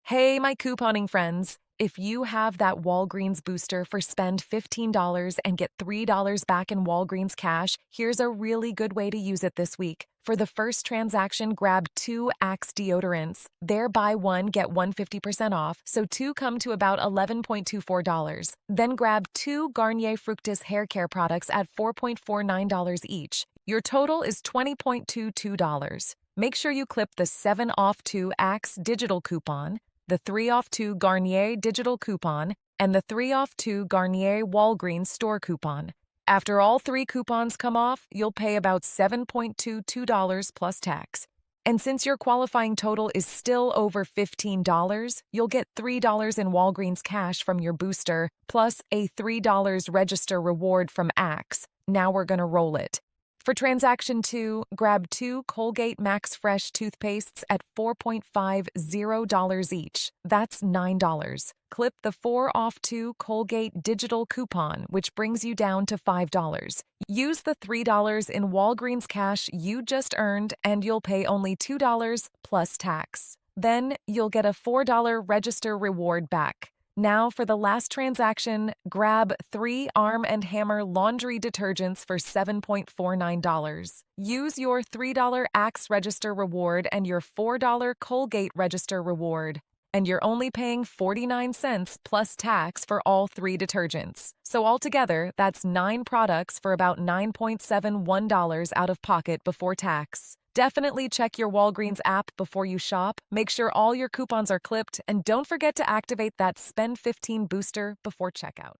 Hey, my couponing friends. If you have that Walgreens booster for spend $15 and get $3 back in Walgreens Cash, here's a really good way to use it this week. For the first transaction, grab two Axe deodorants. They're buy one, get one 50% off, so two come to about $11.24. Then grab two Garnier Fructis hair care products at $4.49 each. Your total is $20.22. Make sure you clip the 7 off 2 Axe digital coupon, the 3 off 2 Garnier digital coupon, and the 3 off 2 Garnier Walgreens store coupon. After all three coupons come off, you'll pay about $7.22 plus tax. And since your qualifying total is still over $15, you'll get $3 in Walgreens Cash from your booster, plus a $3 register reward from Axe. Now we're gonna roll it. For transaction 2, grab two Colgate MaxFresh toothpastes at $4.50 each. That's $9. Clip the 4 off 2 Colgate digital coupon, which brings you down to $5. Use the $3 in Walgreens Cash you just earned, and you'll pay only $2 plus tax. Then you'll get a $4 register reward back. Now, for the last transaction, grab 3 Arm & Hammer laundry detergents for $7.49. Use your $3 Axe register reward and your $4 Colgate register reward. And you're only paying 49 cents plus tax for all 3 detergents. So altogether, that's 9 products for about $9.71 out of pocket before tax. Definitely check your Walgreens app before you shop. Make sure all your coupons are clipped, and don't forget to activate that Spend 15 booster before checkout.